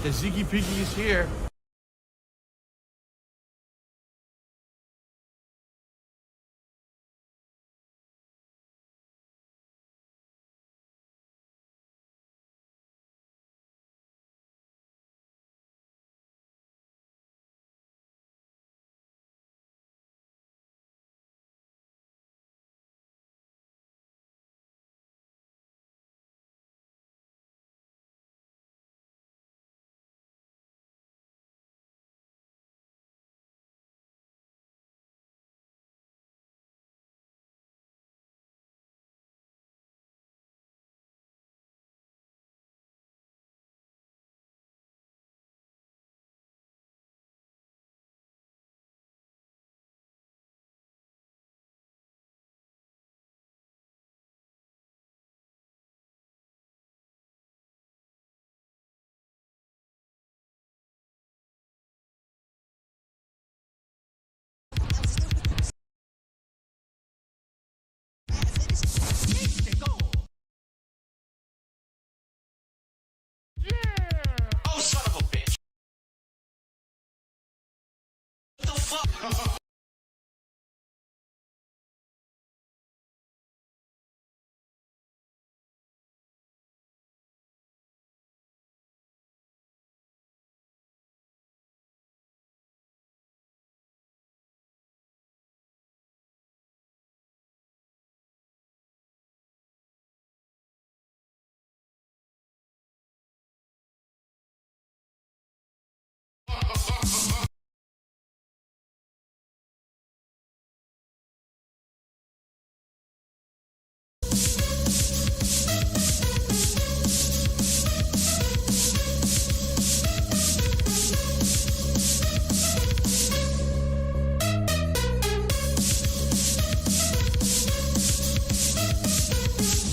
The Ziggy Piggy is here. Oh, son of a bitch. What the fuck?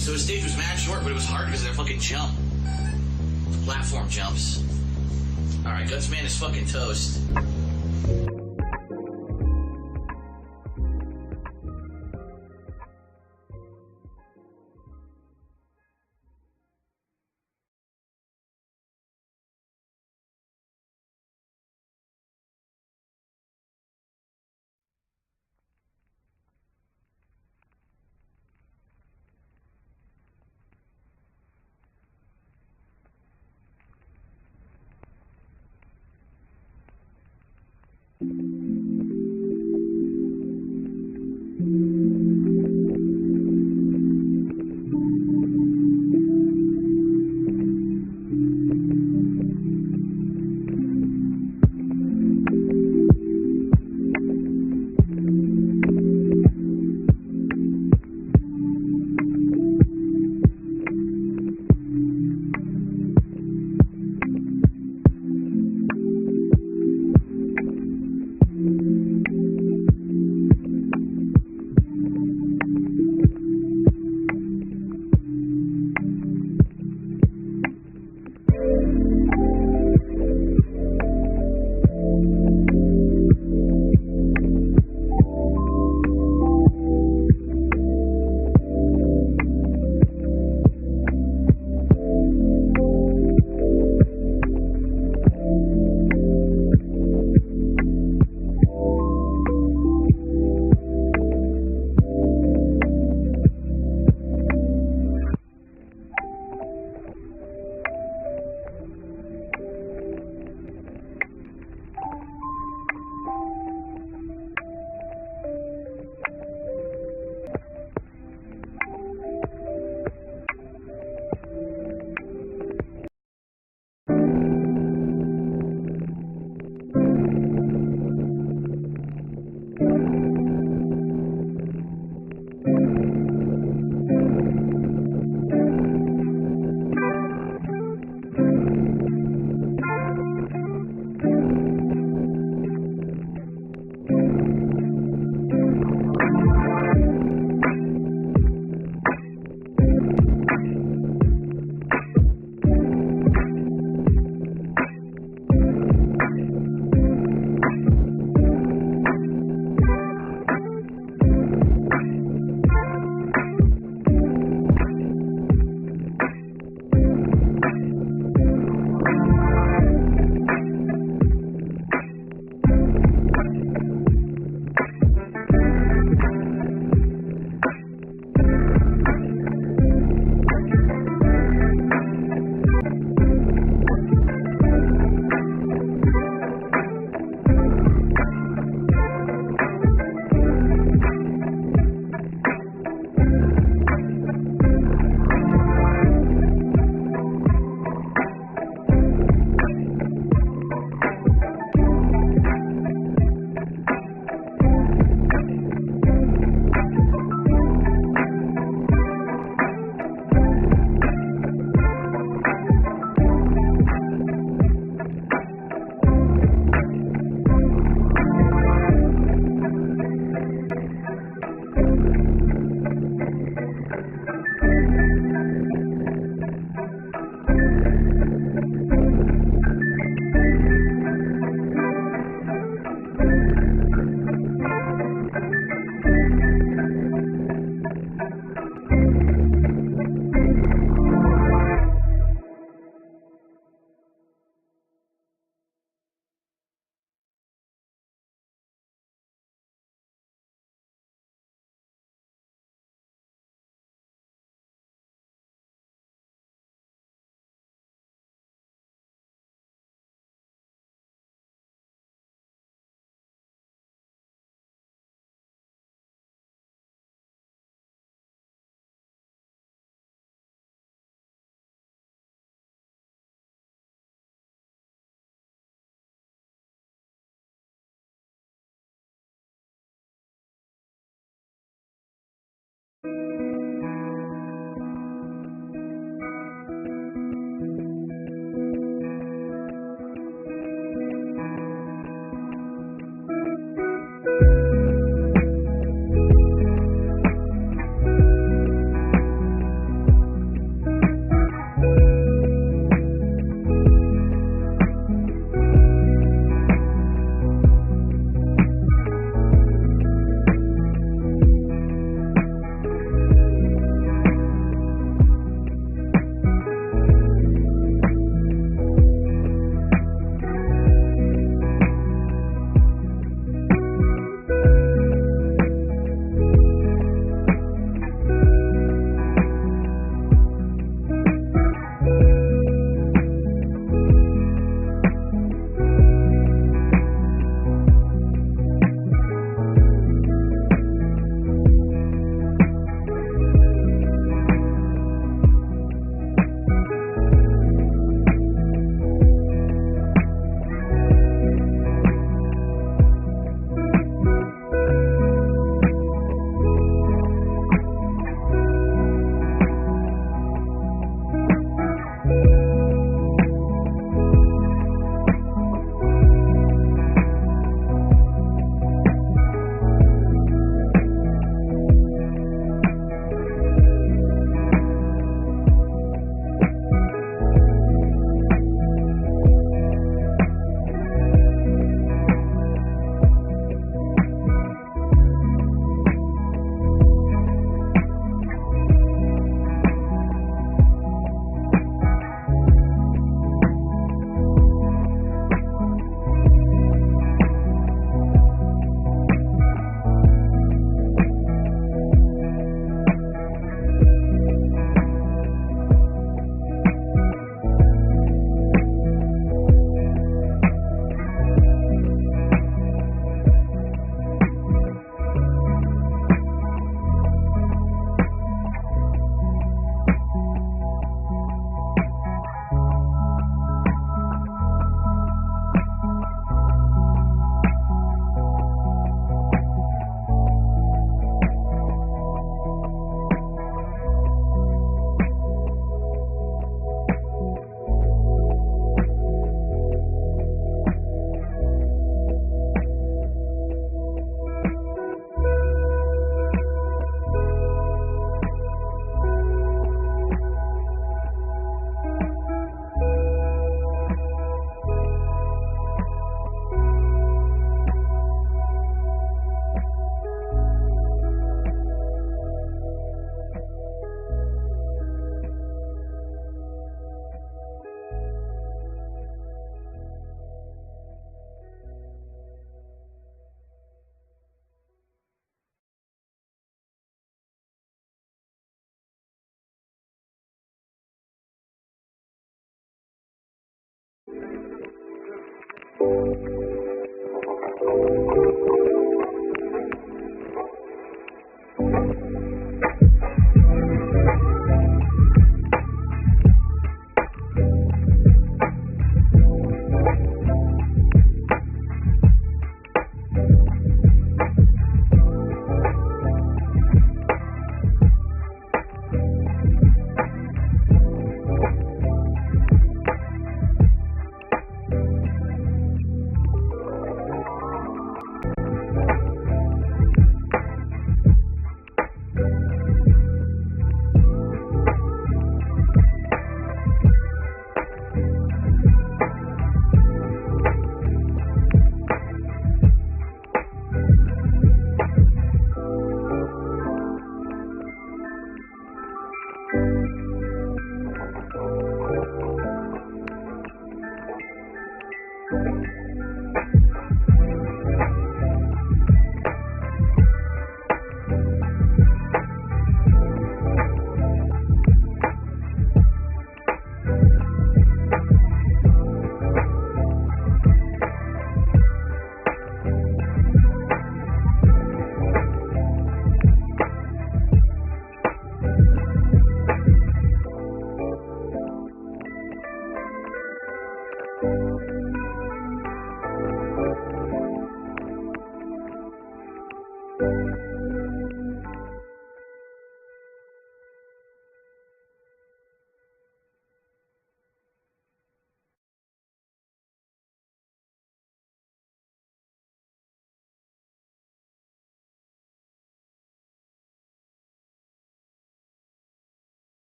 So his stage was mad short, but it was hard because of their fucking jump. Platform jumps. Alright, Gutsman is fucking toast.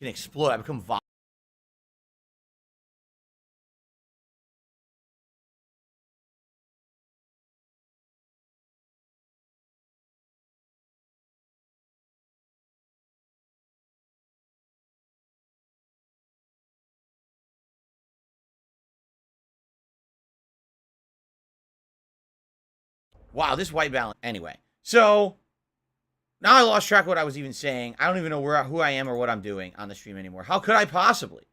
can explode. I become violent. Wow, this white balance. Anyway, so now I lost track of what I was even saying. I don't even know who I am or what I'm doing on the stream anymore. How could I possibly?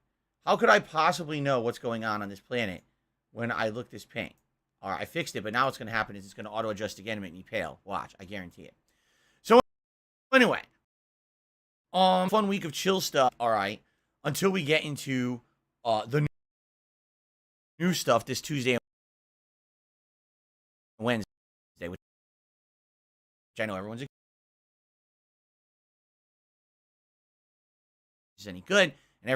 How could I possibly know what's going on this planet when I look this pink? All right, I fixed it, but now what's going to happen is it's going to auto-adjust again and make me pale. Watch, I guarantee it. So anyway, fun week of chill stuff. All right, until we get into the new stuff this Tuesday and Wednesday, which I know everyone's any good, and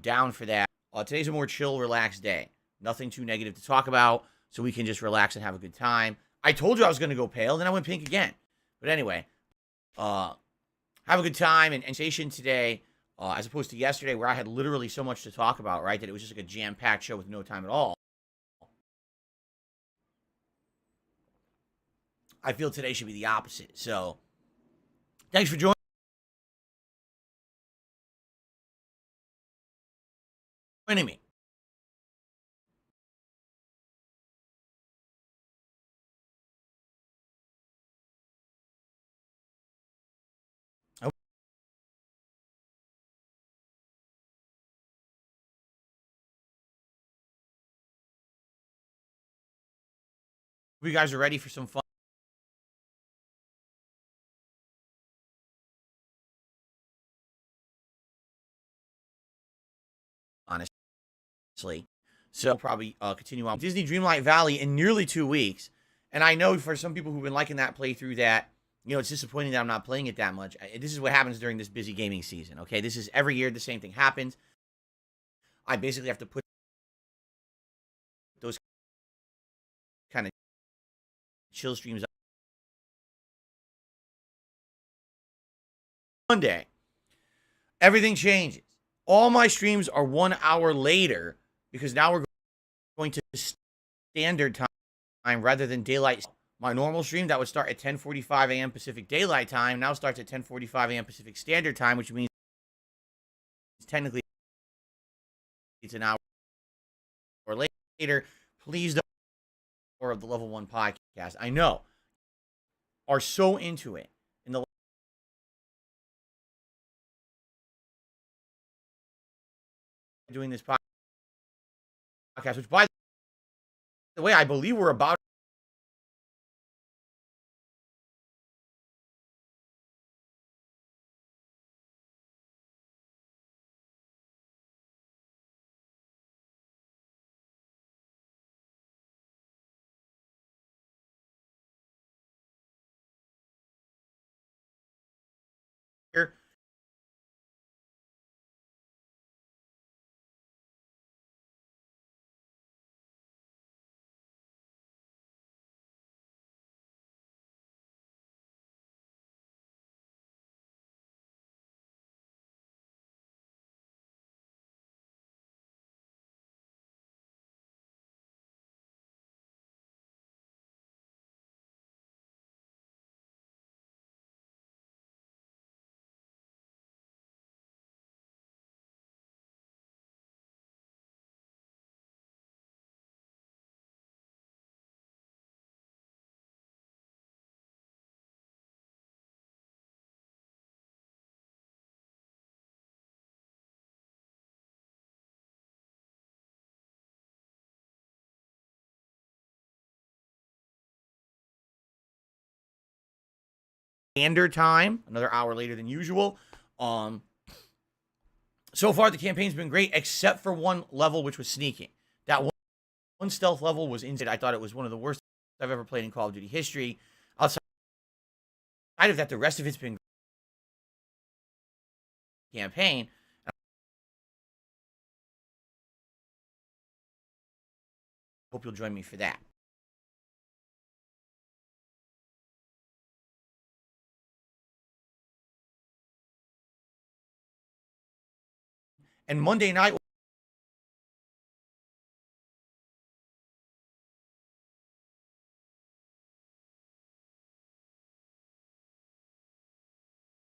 down for that. Today's a more chill, relaxed day. Nothing too negative to talk about, so we can just relax and have a good time. I told you I was going to go pale, then I went pink again. But anyway, have a good time and station today, as opposed to yesterday where I had literally so much to talk about, right, that it was just like a jam-packed show with no time at all. I feel today should be the opposite. So, thanks for joining me. I hope you guys are ready for some fun. Honestly. So probably continue on Disney Dreamlight Valley in nearly 2 weeks. And I know for some people who've been liking that playthrough that, you know, it's disappointing that I'm not playing it that much. This is what happens during this busy gaming season, okay? This is every year the same thing happens. I basically have to put those kind of chill streams up. Monday, everything changes. All my streams are 1 hour later because now we're going to standard time rather than daylight. My normal stream that would start at 10:45 a.m. Pacific Daylight Time now starts at 10:45 a.m. Pacific Standard Time, which means technically it's an hour later. Please don't of the Level 1 podcast. I know are so into it in the doing this podcast, which by the way, I believe we're about here. Standard time, another hour later than usual. So far the campaign's been great, except for one level, which was sneaking. That one stealth level was insane. I thought it was one of the worst I've ever played in Call of Duty history. Outside of that, the rest of it's been campaign. I hope you'll join me for that. And Monday night,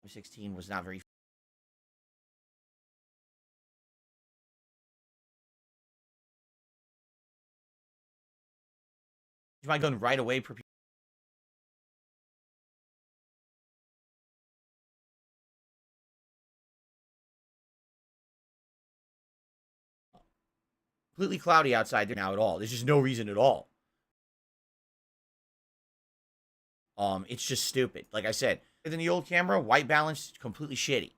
16 was not very. My gun right away. Completely cloudy outside there now at all. There's just no reason at all. It's just stupid. Like I said, than the old camera, white balance completely shitty.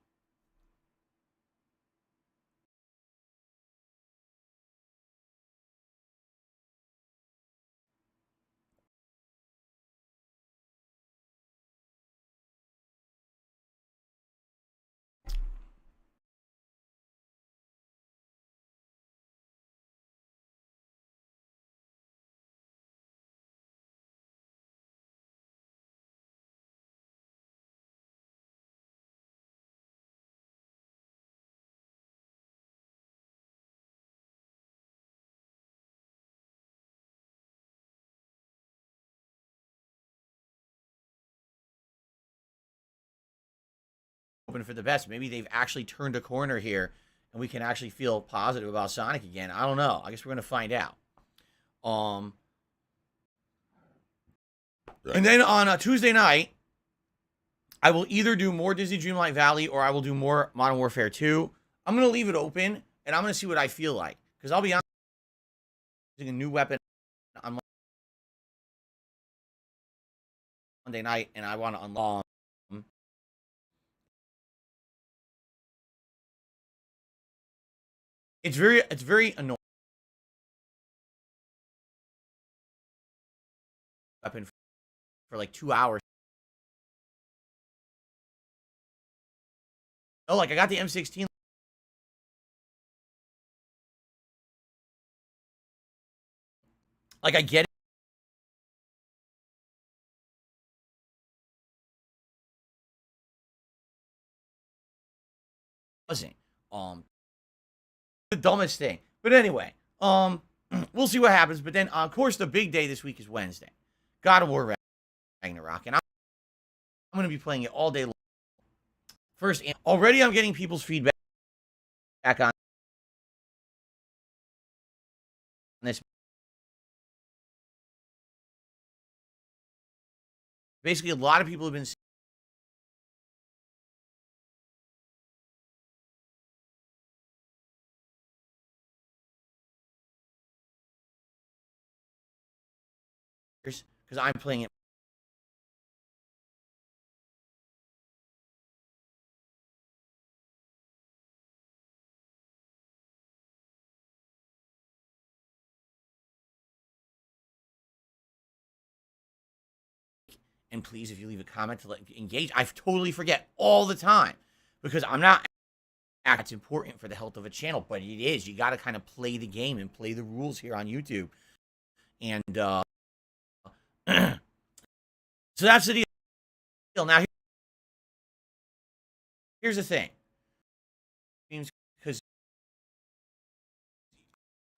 Hoping for the best. Maybe they've actually turned a corner here, and we can actually feel positive about Sonic again. I don't know. I guess we're gonna find out. And then on a Tuesday night, I will either do more Disney Dreamlight Valley or I will do more Modern Warfare 2. I'm gonna leave it open, and I'm gonna see what I feel like. Because I'll be honest, using a new weapon on Monday night, and I want to unlock. It's very annoying. Weapon for like 2 hours. Oh, like I got the M16. Like I get it. Wasn't the dumbest thing. But anyway, we'll see what happens. But then, of course, the big day this week is Wednesday. God of War Ragnarok. And I'm going to be playing it all day long. First, already I'm getting people's feedback on this. Basically, a lot of people have been because I'm playing it. And please, if you leave a comment to engage, I totally forget all the time because I'm not. It's important for the health of a channel, but it is. You got to kind of play the game and play the rules here on YouTube. And so that's the deal. Now, here's the thing. Because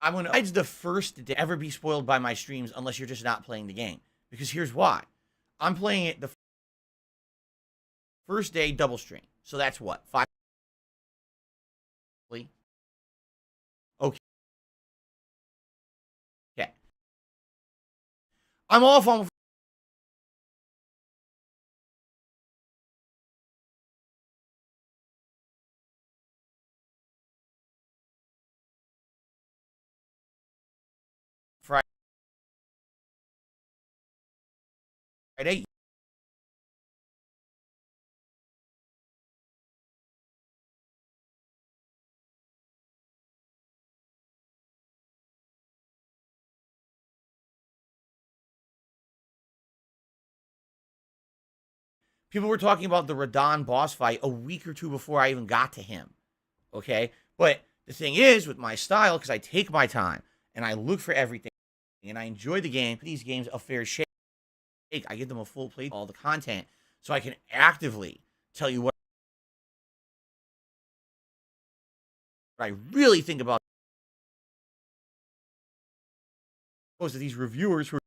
I'm going to. It's the first to ever be spoiled by my streams unless you're just not playing the game. Because here's why. I'm playing it the first day double stream. So that's what? 5. Okay. Okay. I'm off on Friday. People were talking about the Radon boss fight a week or two before I even got to him. Okay? But the thing is, with my style, because I take my time and I look for everything and I enjoy the game, these games a fair shake. I give them a full play, all the content, so I can actively tell you what But I really think about most of these reviewers who,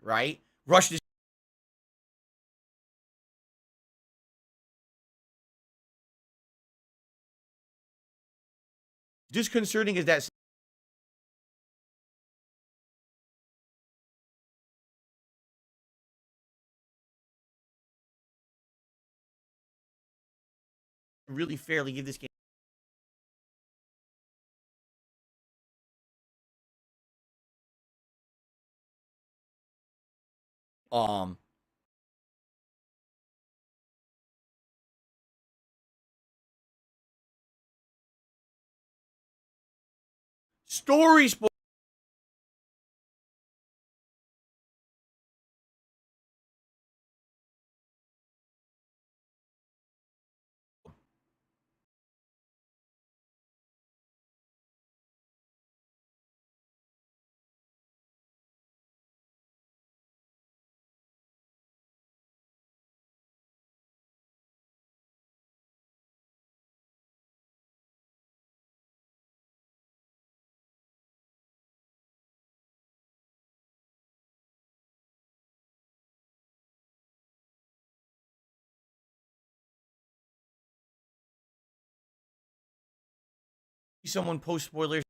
right, rush this. Disconcerting is that really fairly give this game. Um, story sport. Someone post spoilers.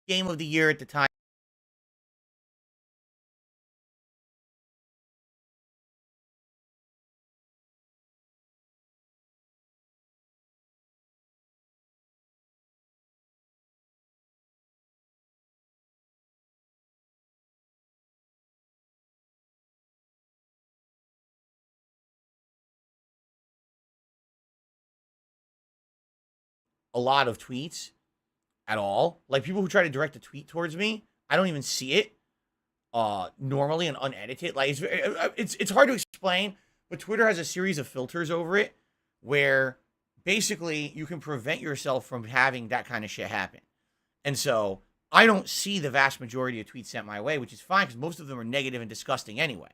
Game of the year at the time. A lot of tweets at all. Like people who try to direct a tweet towards me, I don't even see it. Normally and unedited. Like it's hard to explain, but Twitter has a series of filters over it where basically you can prevent yourself from having that kind of shit happen. And so I don't see the vast majority of tweets sent my way, which is fine because most of them are negative and disgusting anyway.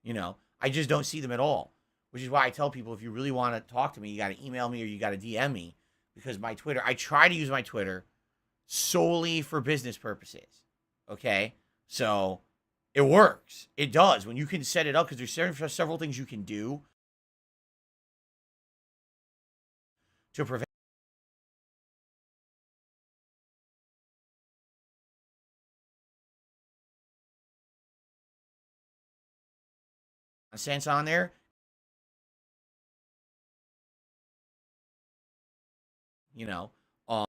You know, I just don't see them at all, which is why I tell people if you really want to talk to me, you got to email me or you got to DM me because my Twitter, I try to use my Twitter solely for business purposes. Okay. So it works. It does when you can set it up because there's several things you can do to prevent nonsense on there. You know, um,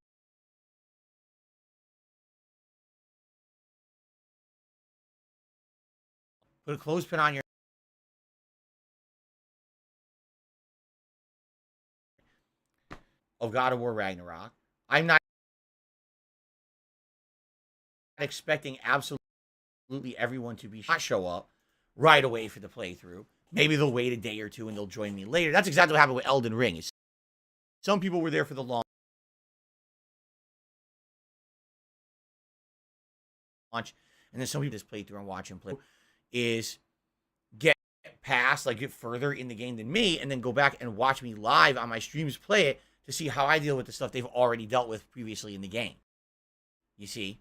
put a clothespin on your of God of War Ragnarok. I'm not expecting absolutely everyone to be show up, right away for the playthrough. Maybe they'll wait a day or two and they'll join me later. That's exactly what happened with Elden Ring. Some people were there for the launch, and then some people just play through and watch and play is get past, like get further in the game than me, and then go back and watch me live on my streams play it to see how I deal with the stuff they've already dealt with previously in the game. You see?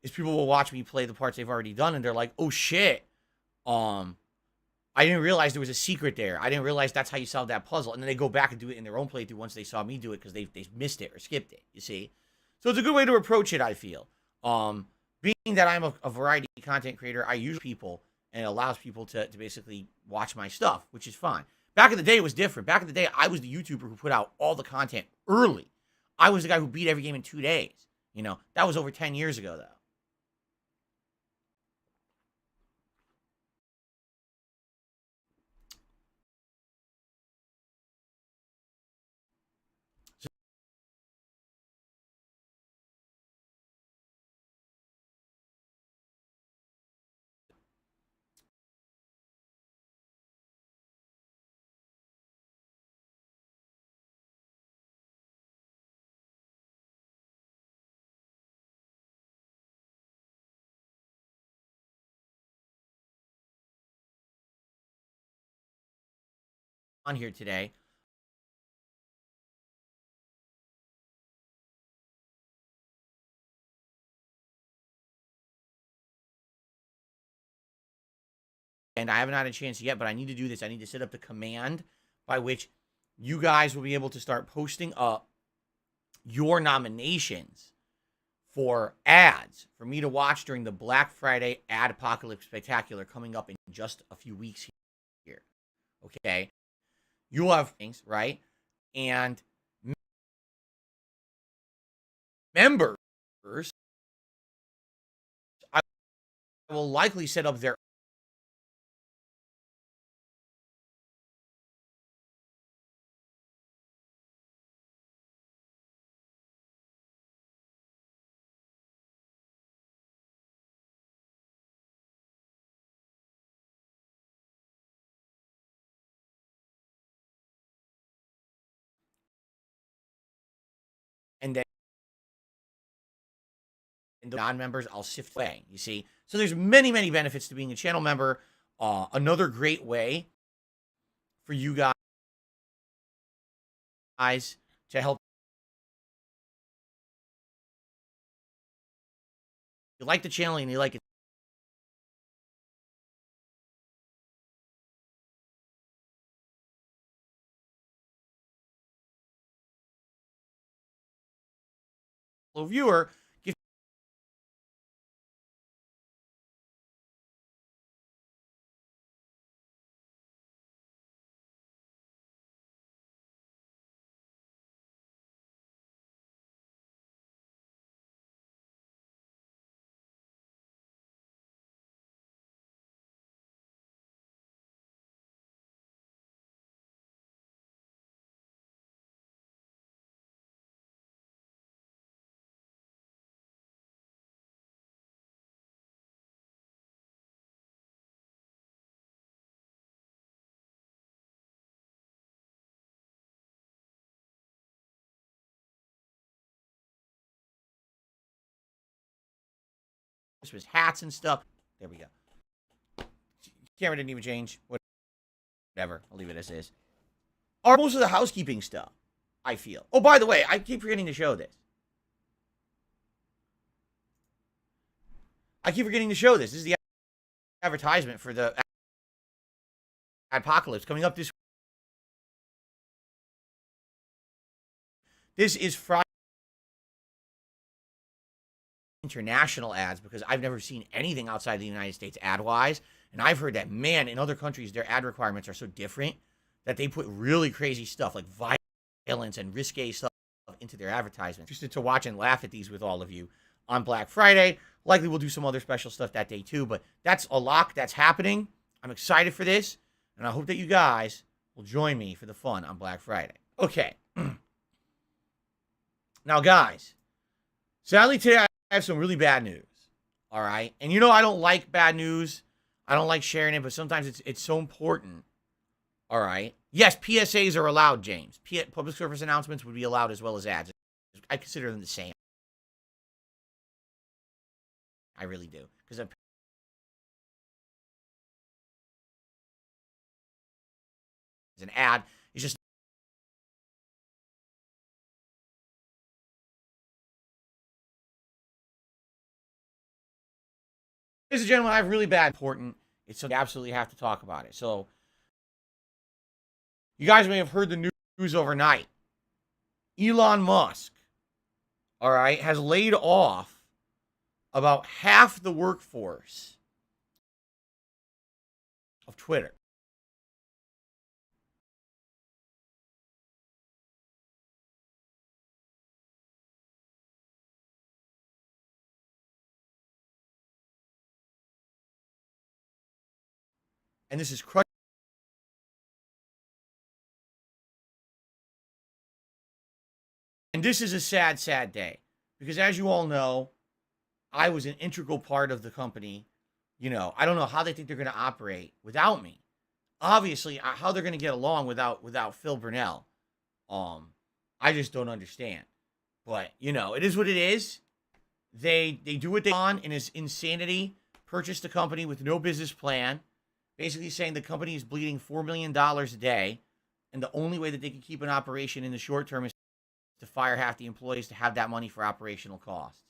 Is people will watch me play the parts they've already done, and they're like, oh shit, I didn't realize there was a secret there. I didn't realize that's how you solve that puzzle. And then they go back and do it in their own playthrough once they saw me do it because they missed it or skipped it, you see? So it's a good way to approach it, I feel. Being that I'm a variety content creator, I use people, and it allows people to basically watch my stuff, which is fine. Back in the day, it was different. Back in the day, I was the YouTuber who put out all the content early. I was the guy who beat every game in 2 days. You know, that was over 10 years ago, though. On here today, and I haven't had a chance yet, but I need to do this. I need to set up the command by which you guys will be able to start posting up your nominations for ads for me to watch during the Black Friday Ad Apocalypse Spectacular coming up in just a few weeks here. Okay? You'll have things, right? And members, I will likely set up their and then the non-members I'll sift away, you see? So there's many, many benefits to being a channel member. Another great way for you guys to help. You like the channel and you like it. Viewer, Christmas hats and stuff. There we go. Camera didn't even change. Whatever. I'll leave it as is. Are most of the housekeeping stuff, I feel. Oh, by the way, I keep forgetting to show this. This is the advertisement for the Apocalypse coming up this week. This is Friday international ads because I've never seen anything outside the United States ad-wise. And I've heard that, man, in other countries, their ad requirements are so different that they put really crazy stuff like violence and risque stuff into their advertisements. Just to watch and laugh at these with all of you on Black Friday. Likely we'll do some other special stuff that day too, but that's a lock that's happening. I'm excited for this, and I hope that you guys will join me for the fun on Black Friday. Okay. Now, guys, sadly today I have some really bad news. All right. And you know, I don't like bad news. I don't like sharing it, but sometimes it's so important. All right. Yes, PSAs are allowed, James. Public service announcements would be allowed as well as ads. I consider them the same. I really do. Because an ad is just. Ladies and gentlemen, I have really bad important. It's something I absolutely have to talk about it. So, you guys may have heard the news overnight. Elon Musk, all right, has laid off about half the workforce of Twitter. And this is crushing. And this is a sad, sad day. Because as you all know, I was an integral part of the company. You know, I don't know how they think they're going to operate without me. Obviously, how they're going to get along without Phil Burnell. I just don't understand. But, you know, it is what it is. They do what they want in his insanity, purchased the company with no business plan, basically saying the company is bleeding $4 million a day, and the only way that they can keep an operation in the short term is to fire half the employees to have that money for operational costs.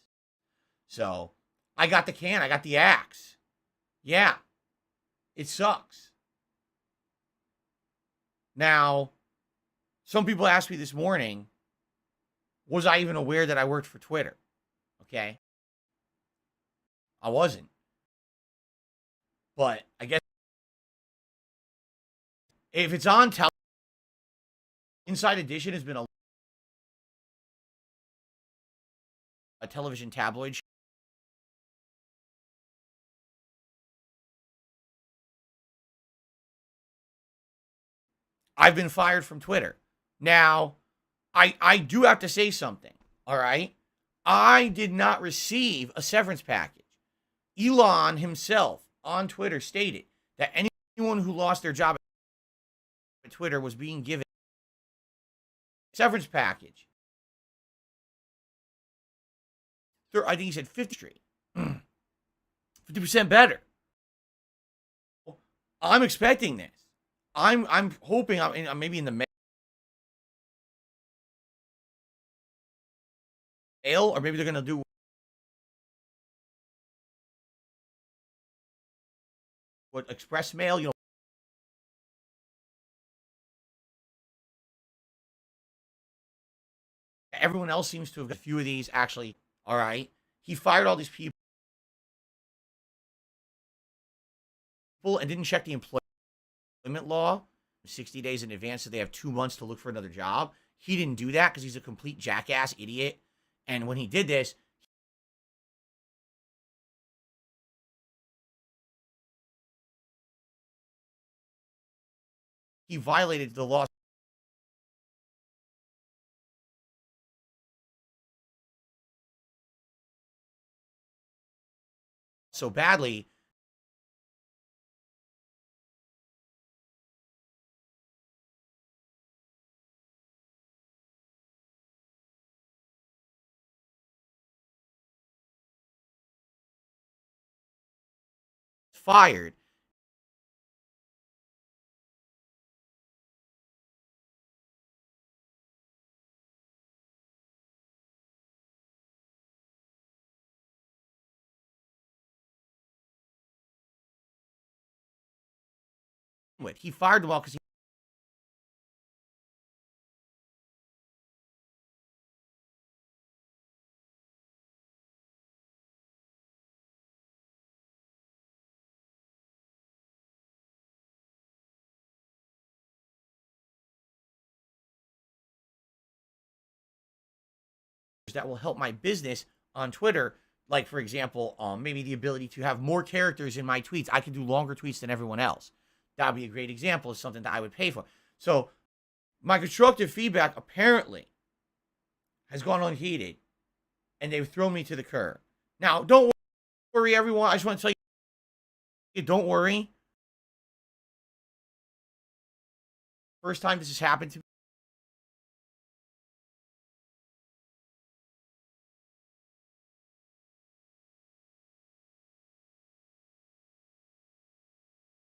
So, I got the can, I got the axe. Yeah, it sucks. Now, some people asked me this morning, was I even aware that I worked for Twitter? Okay. I wasn't. But I guess if it's on television, Inside Edition has been a television tabloid show. I've been fired from Twitter. Now, I do have to say something, all right? I did not receive a severance package. Elon himself on Twitter stated that anyone who lost their job at Twitter was being given a severance package. I think he said 50 50% better. I'm expecting this. I'm hoping I'm maybe in the mail, or maybe they're gonna do what express mail, you know. Everyone else seems to have got a few of these actually. All right, he fired all these people and didn't check the employment law 60 days in advance, so they have 2 months to look for another job. He didn't do that because he's a complete jackass idiot. And when he did this, he violated the law. So badly. Fired. He fired them all because that will help my business on Twitter. Like, for example, maybe the ability to have more characters in my tweets. I can do longer tweets than everyone else. That would be a great example of something that I would pay for. So my constructive feedback apparently has gone unheeded, and they've thrown me to the curb. Now, don't worry, everyone. I just want to tell you, don't worry. First time this has happened to me.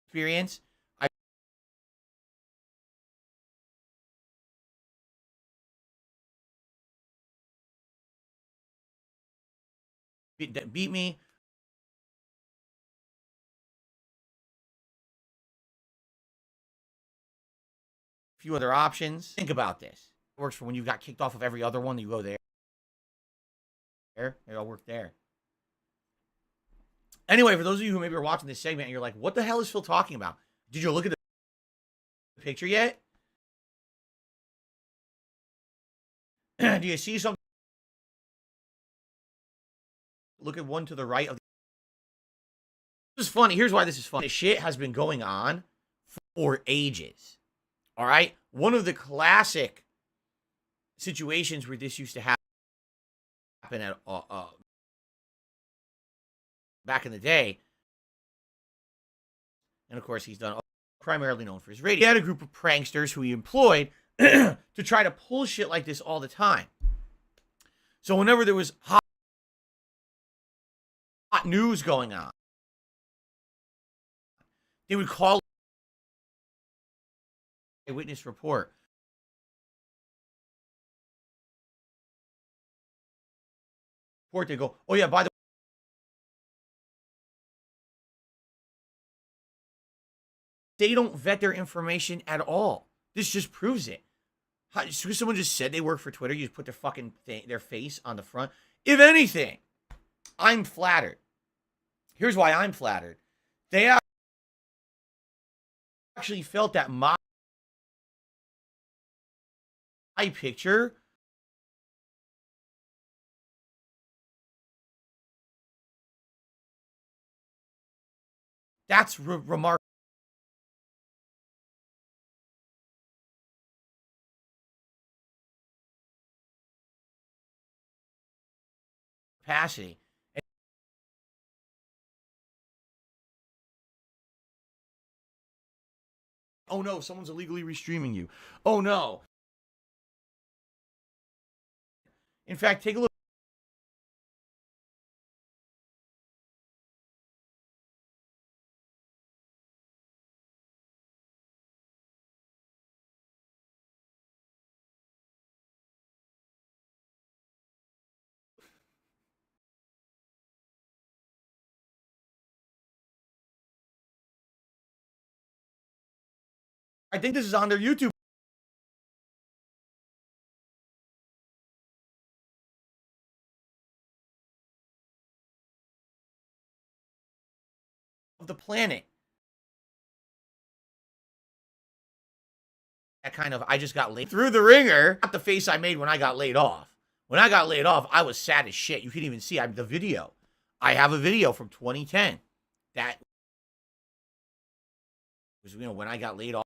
Experience. A beat me. A few other options. Think about this. It works for when you got kicked off of every other one. You go there. It'll work there. Anyway, for those of you who maybe are watching this segment and you're like, what the hell is Phil talking about? Did you look at the picture yet? Do you see something? Look at one to the right of the. This is funny. Here's why this is funny. This shit has been going on for ages. All right? One of the classic situations where this used to happen at back in the day. And of course, he's done primarily known for his radio. He had a group of pranksters who he employed to try to pull shit like this all the time. So whenever there was hot news going on, they would call a witness report. They go, oh yeah, by the way, they don't vet their information at all. This just proves it. Someone just said they work for Twitter. You just put their fucking their face on the front. If anything, I'm flattered. Here's why I'm flattered. They actually felt that my picture that's remarkable. Capacity. Oh no, someone's illegally restreaming you. Oh no. In fact, take a look. I think this is on their YouTube. Of the planet. That kind of, I just got laid through the ringer. Not the face I made when I got laid off. When I got laid off, I was sad as shit. You can even see the video. I have a video from 2010. That was, when I got laid off.